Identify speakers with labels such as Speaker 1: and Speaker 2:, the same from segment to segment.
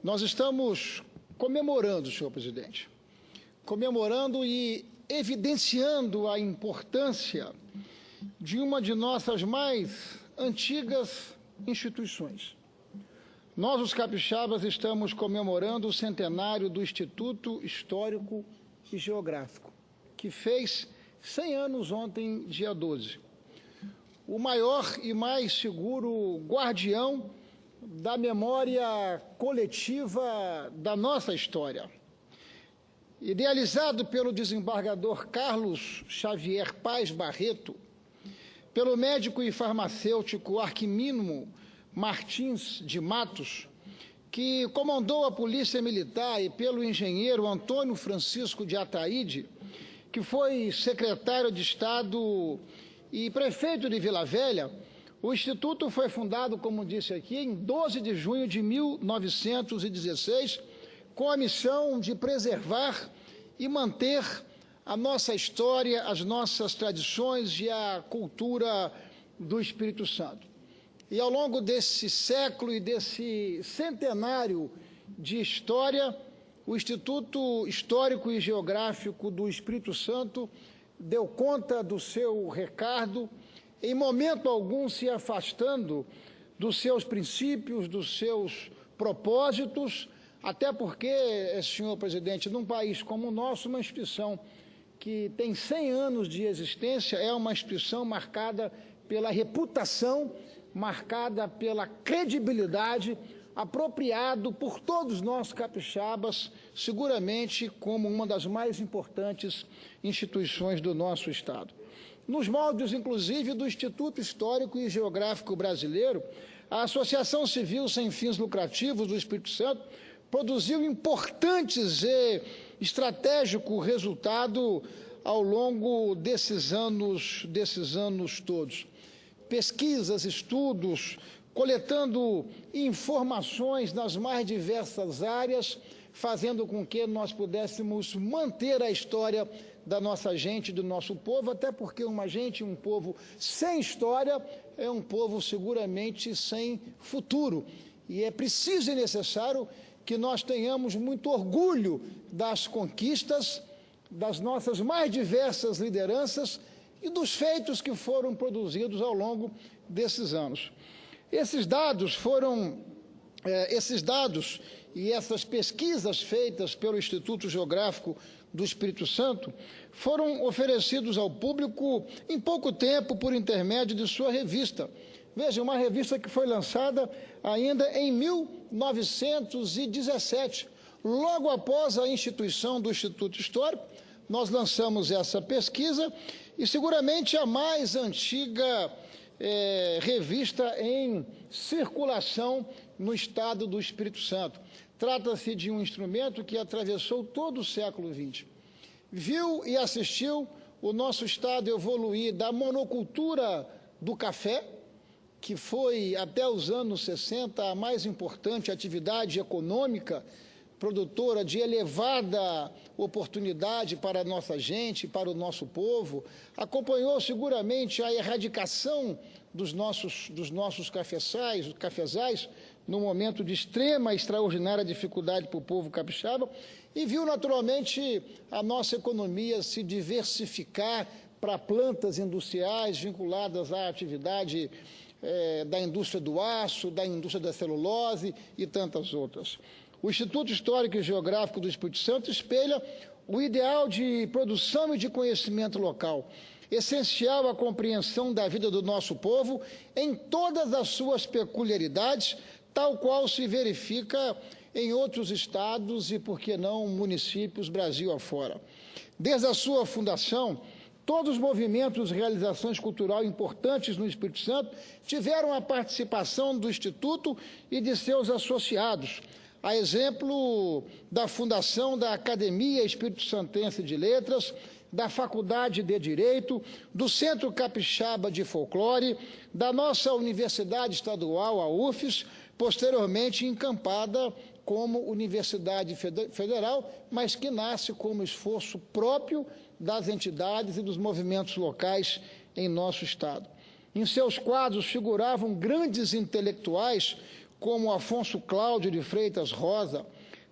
Speaker 1: Nós estamos comemorando, senhor presidente, comemorando e evidenciando a importância de uma de nossas mais antigas instituições. Nós, os capixabas, estamos comemorando o centenário do Instituto Histórico e Geográfico, que fez 100 anos ontem, dia 12. O maior e mais seguro guardião da memória coletiva da nossa história. Idealizado pelo desembargador Carlos Xavier Paz Barreto, pelo médico e farmacêutico Arquimino Martins de Matos, que comandou a Polícia Militar, e pelo engenheiro Antônio Francisco de Ataíde, que foi secretário de Estado e prefeito de Vila Velha, o Instituto foi fundado, como disse aqui, em 12 de junho de 1916, com a missão de preservar e manter a nossa história, as nossas tradições e a cultura do Espírito Santo. E ao longo desse século e desse centenário de história, o Instituto Histórico e Geográfico do Espírito Santo deu conta do seu recado, em momento algum se afastando dos seus princípios, dos seus propósitos, até porque, senhor presidente, num país como o nosso, uma instituição que tem 100 anos de existência é uma instituição marcada pela reputação, marcada pela credibilidade, apropriado por todos nós capixabas, seguramente como uma das mais importantes instituições do nosso Estado. Nos moldes, inclusive, do Instituto Histórico e Geográfico Brasileiro, a Associação Civil Sem Fins Lucrativos do Espírito Santo produziu importantes e estratégico resultado ao longo desses anos todos. Pesquisas, estudos, coletando informações nas mais diversas áreas, fazendo com que nós pudéssemos manter a história da nossa gente, do nosso povo, até porque um povo sem história é um povo seguramente sem futuro. E é preciso e necessário que nós tenhamos muito orgulho das conquistas, das nossas mais diversas lideranças e dos feitos que foram produzidos ao longo desses anos. Esses dados e essas pesquisas feitas pelo Instituto Geográfico do Espírito Santo foram oferecidos ao público em pouco tempo por intermédio de sua revista. Veja, uma revista que foi lançada ainda em 1917, logo após a instituição do Instituto Histórico. Nós lançamos essa pesquisa e seguramente a mais antiga revista em circulação no estado do Espírito Santo. Trata-se de um instrumento que atravessou todo o século XX. Viu e assistiu o nosso estado evoluir da monocultura do café, que foi até os anos 60 a mais importante atividade econômica, produtora de elevada oportunidade para a nossa gente, para o nosso povo, acompanhou seguramente a erradicação dos nossos cafezais, num momento de extrema e extraordinária dificuldade para o povo capixaba, e viu naturalmente a nossa economia se diversificar para plantas industriais vinculadas à atividade da indústria do aço, da indústria da celulose e tantas outras. O Instituto Histórico e Geográfico do Espírito Santo espelha o ideal de produção e de conhecimento local, essencial à compreensão da vida do nosso povo em todas as suas peculiaridades, tal qual se verifica em outros estados e, por que não, municípios Brasil afora. Desde a sua fundação, todos os movimentos e realizações culturais importantes no Espírito Santo tiveram a participação do Instituto e de seus associados, a exemplo da fundação da Academia Espírito Santense de Letras, da Faculdade de Direito, do Centro Capixaba de Folclore, da nossa Universidade Estadual, a UFES, posteriormente encampada como Universidade Federal, mas que nasce como esforço próprio das entidades e dos movimentos locais em nosso estado. Em seus quadros figuravam grandes intelectuais como Afonso Cláudio de Freitas Rosa,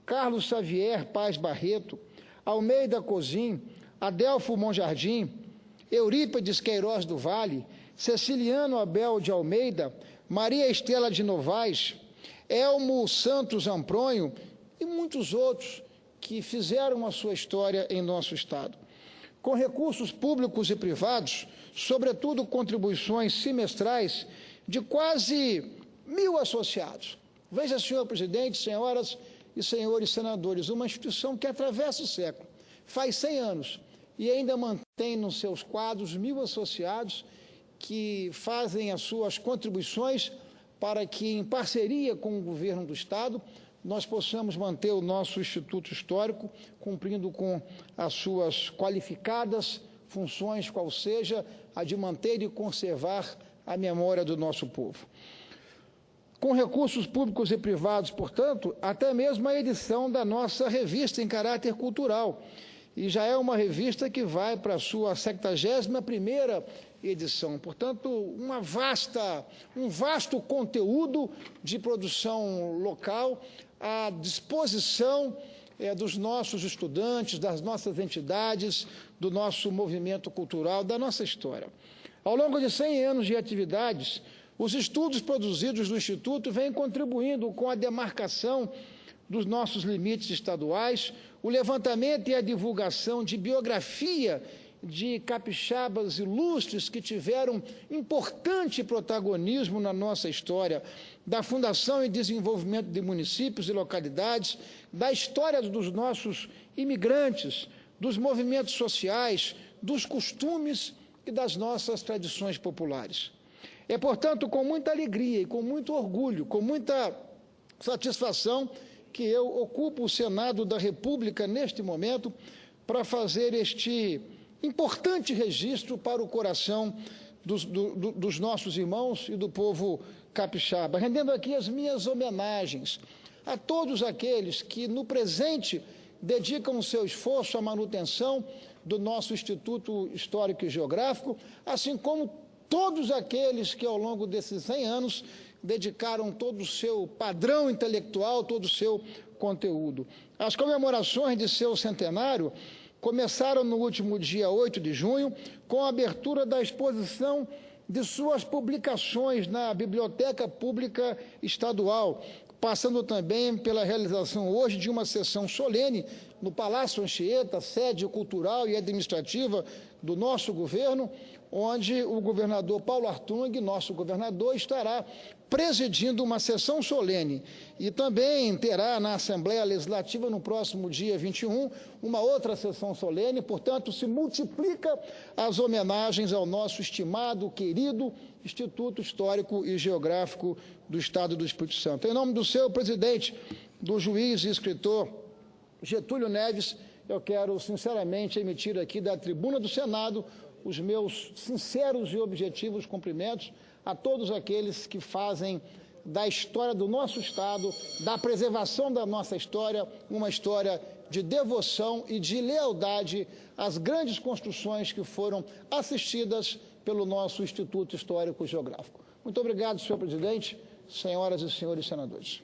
Speaker 1: Carlos Xavier Paz Barreto, Almeida Cozin, Adelfo Monjardim, Eurípides Queiroz do Vale, Ceciliano Abel de Almeida, Maria Estela de Novaes, Elmo Santos Ampronho e muitos outros que fizeram a sua história em nosso Estado. Com recursos públicos e privados, sobretudo contribuições semestrais de quase 1.000 associados. Veja, senhor presidente, senhoras e senhores senadores, uma instituição que atravessa o século, faz 100 anos, e ainda mantém nos seus quadros 1.000 associados que fazem as suas contribuições para que, em parceria com o governo do Estado, nós possamos manter o nosso Instituto Histórico cumprindo com as suas qualificadas funções, qual seja a de manter e conservar a memória do nosso povo. Com recursos públicos e privados, portanto, até mesmo a edição da nossa revista em caráter cultural, e já é uma revista que vai para a sua 71ª edição. Portanto, um vasto conteúdo de produção local à disposição dos nossos estudantes, das nossas entidades, do nosso movimento cultural, da nossa história. Ao longo de 100 anos de atividades, os estudos produzidos no Instituto vêm contribuindo com a demarcação dos nossos limites estaduais, o levantamento e a divulgação de biografia de capixabas ilustres que tiveram importante protagonismo na nossa história, da fundação e desenvolvimento de municípios e localidades, da história dos nossos imigrantes, dos movimentos sociais, dos costumes e das nossas tradições populares. É, portanto, com muita alegria e com muito orgulho, com muita satisfação, que eu ocupo o Senado da República neste momento para fazer este importante registro para o coração dos nossos irmãos e do povo capixaba, rendendo aqui as minhas homenagens a todos aqueles que, no presente, dedicam o seu esforço à manutenção do nosso Instituto Histórico e Geográfico, assim como todos aqueles que, ao longo desses 100 anos, dedicaram todo o seu padrão intelectual, todo o seu conteúdo. As comemorações de seu centenário começaram no último dia 8 de junho, com a abertura da exposição de suas publicações na Biblioteca Pública Estadual, passando também pela realização hoje de uma sessão solene no Palácio Anchieta, sede cultural e administrativa do nosso governo, onde o governador Paulo Artung, nosso governador, estará presidindo uma sessão solene e também terá na Assembleia Legislativa no próximo dia 21 uma outra sessão solene. Portanto, se multiplica as homenagens ao nosso estimado, querido Instituto Histórico e Geográfico do Estado do Espírito Santo. Em nome do seu presidente, do juiz e escritor Getúlio Neves, eu quero sinceramente emitir aqui da tribuna do Senado os meus sinceros e objetivos cumprimentos a todos aqueles que fazem da história do nosso Estado, da preservação da nossa história, uma história de devoção e de lealdade às grandes construções que foram assistidas pelo nosso Instituto Histórico e Geográfico. Muito obrigado, senhor presidente, senhoras e senhores senadores.